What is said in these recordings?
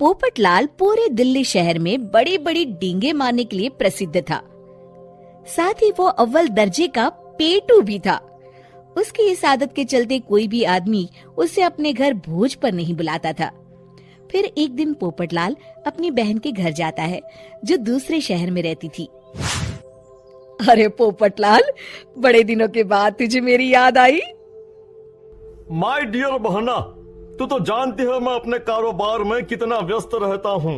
पोपटलाल पूरे दिल्ली शहर में बड़ी बड़ी डींगे मारने के लिए प्रसिद्ध था। साथ ही वो अव्वल दर्जे का पेटू भी था। उसकी इस आदत के चलते कोई भी आदमी उसे अपने घर भोज पर नहीं बुलाता था। फिर एक दिन पोपटलाल अपनी बहन के घर जाता है, जो दूसरे शहर में रहती थी। अरे पोपटलाल, बड़े दिनों के बाद तुझे मेरी याद आई। माय डियर बहना, तू तो जानती है मैं अपने कारोबार में कितना व्यस्त रहता हूँ।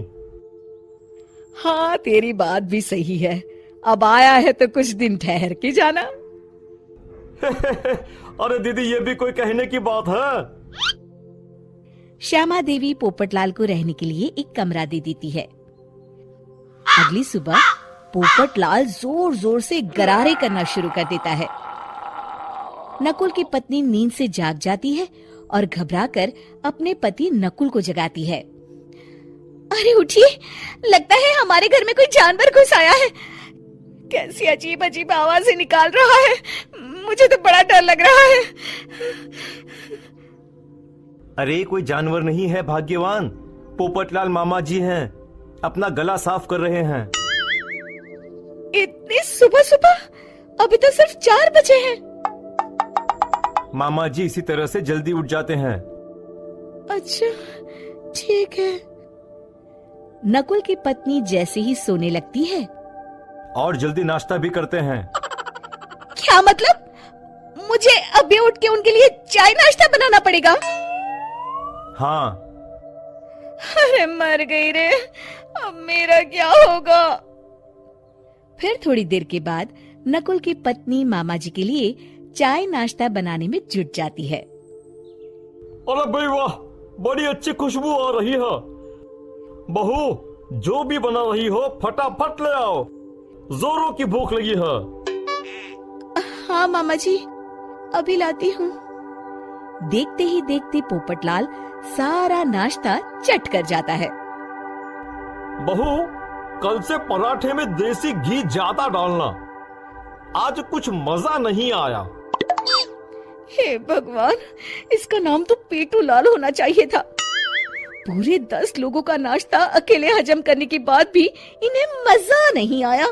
हाँ, तेरी बात भी सही है। अब आया है तो कुछ दिन ठहर के जाना। अरे दीदी, ये भी कोई कहने की बात है। श्यामा देवी पोपटलाल को रहने के लिए एक कमरा दे देती है। अगली सुबह पोपटलाल जोर जोर से गरारे करना शुरू कर देता है। नकुल की पत्नी नींद से जाग जाती है और घबराकर अपने पति नकुल को जगाती है। अरे उठिए, लगता है हमारे घर में कोई जानवर घुस आया है। कैसी अजीब अजीब आवाजें निकाल रहा है, मुझे तो बड़ा डर लग रहा है। अरे कोई जानवर नहीं है भाग्यवान, पोपटलाल मामा जी हैं, अपना गला साफ कर रहे हैं। इतनी सुबह सुबह? अभी तो सिर्फ 4 बजे हैं। मामा जी इसी तरह से जल्दी उठ जाते हैं। अच्छा, ठीक है। नकुल की पत्नी जैसे ही सोने लगती है और जल्दी नाश्ता भी करते हैं। क्या मतलब? मुझे अभी उठ के उनके लिए चाय नाश्ता बनाना पड़ेगा? हाँ। अरे मर गई रे, अब मेरा क्या होगा? फिर थोड़ी देर के बाद नकुल की पत्नी मामा जी के लिए चाय नाश्ता बनाने में जुट जाती है। अरे भाई वाह, बड़ी अच्छी खुशबू आ रही है। बहू, जो भी बना रही हो फटाफट ले आओ, जोरों की भूख लगी है। हाँ मामा जी, अभी लाती हूँ। देखते ही देखते पोपटलाल सारा नाश्ता चट कर जाता है। बहू, कल से पराठे में देसी घी ज्यादा डालना, आज कुछ मजा नहीं आया। हे भगवान, इसका नाम तो पेटू लाल होना चाहिए था। पूरे 10 लोगों का नाश्ता अकेले हजम करने के बाद भी इन्हें मजा नहीं आया।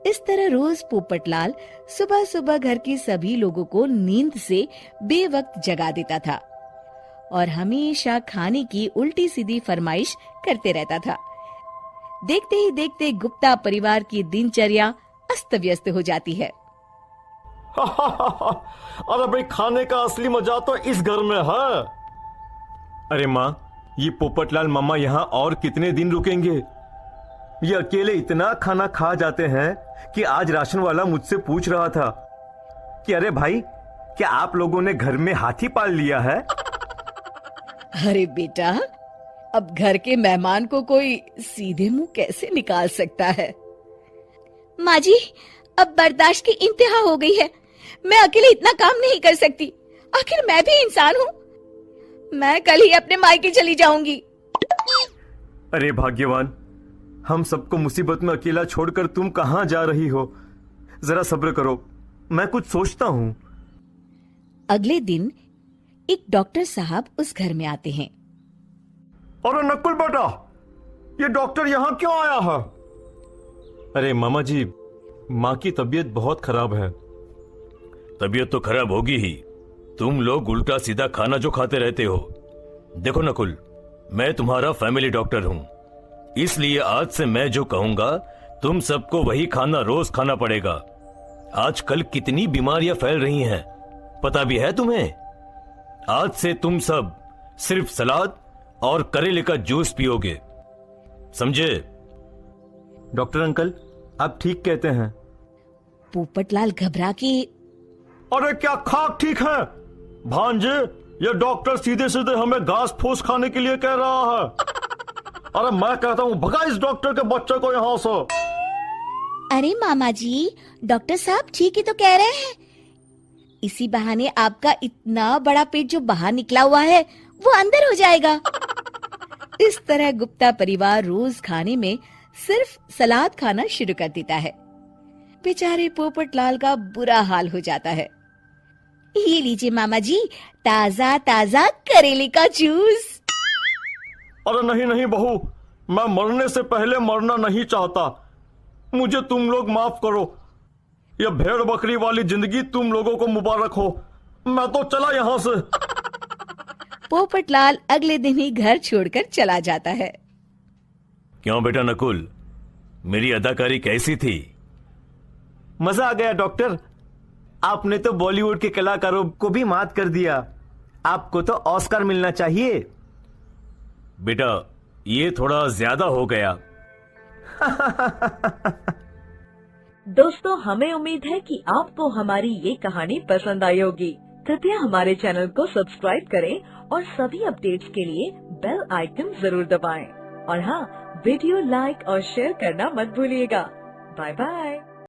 इस तरह रोज पोपटलाल सुबह सुबह घर के सभी लोगों को नींद से बेवक्त जगा देता था और हमेशा खाने की उल्टी सीधी फरमाइश करते रहता था। देखते ही देखते गुप्ता परिवार की दिनचर्या अस्त व्यस्त हो जाती है। अरे भाई, खाने का असली मजा तो इस घर में है। अरे माँ, ये पोपटलाल मामा यहाँ और कितने दिन रुकेंगे? ये अकेले इतना खाना खा जाते हैं कि आज राशन वाला मुझसे पूछ रहा था कि अरे भाई, क्या आप लोगों ने घर में हाथी पाल लिया है? अरे बेटा, अब घर के मेहमान को कोई सीधे मुंह कैसे निकाल सकता है? माँ जी, अब बर्दाश्त की इंतहा हो गई है। मैं अकेले इतना काम नहीं कर सकती। आखिर मैं भी इंसान हूँ। मैं कल ही अपने मायके चली जाऊंगी। अरे भाग्यवान, हम सबको मुसीबत में अकेला छोड़कर तुम कहाँ जा रही हो? जरा सब्र करो, मैं कुछ सोचता हूँ। अगले दिन एक डॉक्टर साहब उस घर में आते हैं। अरे नकुल बेटा, ये डॉक्टर यहाँ क्यों आया है? अरे मामा जी, माँ की तबीयत बहुत खराब है। तबीयत तो खराब होगी ही, तुम लोग उल्टा सीधा खाना जो खाते रहते हो। देखो नकुल, मैं तुम्हारा फैमिली डॉक्टर हूँ, इसलिए आज से मैं जो कहूंगा तुम सबको वही खाना रोज खाना पड़ेगा। आजकल कितनी बीमारियां फैल रही हैं, पता भी है तुम्हें? आज से तुम सब सिर्फ सलाद और करेले का जूस पियोगे, समझे? डॉक्टर अंकल, आप ठीक कहते हैं। पोपटलाल घबरा के, अरे क्या खाक ठीक है भांजे? ये डॉक्टर सीधे सीधे हमें घास फूस खाने के लिए कह रहा है। अरे मैं कहता हूँ भगा इस डॉक्टर के बच्चे को यहाँ से। अरे मामा जी, डॉक्टर साहब ठीक ही तो कह रहे हैं। इसी बहाने आपका इतना बड़ा पेट जो बाहर निकला हुआ है वो अंदर हो जाएगा। इस तरह गुप्ता परिवार रोज खाने में सिर्फ सलाद खाना शुरू कर देता है। बेचारे पोपटलाल का बुरा हाल हो जाता है। ये लीजिए मामा जी, ताजा ताजा करेले का जूस। अरे नहीं नहीं बहू, मैं मरने से पहले मरना नहीं चाहता। मुझे तुम लोग माफ करो। यह भेड़ बकरी वाली जिंदगी तुम लोगों को मुबारक हो। मैं तो चला यहाँ से। पोपटलाल अगले दिन ही घर छोड़कर चला जाता है। क्यों बेटा नकुल, मेरी अदाकारी कैसी थी? मजा आ गया डॉक्टर। आपने तो बॉलीवुड के कलाकारों को भी मात कर दिया। आपको तो ऑस्कर मिलना चाहिए। बेटा ये थोड़ा ज्यादा हो गया। दोस्तों, हमें उम्मीद है कि आपको हमारी ये कहानी पसंद आई होगी। कृपया हमारे चैनल को सब्सक्राइब करें और सभी अपडेट्स के लिए बेल आइकन जरूर दबाएं। और हाँ, वीडियो लाइक और शेयर करना मत भूलिएगा। Bye bye.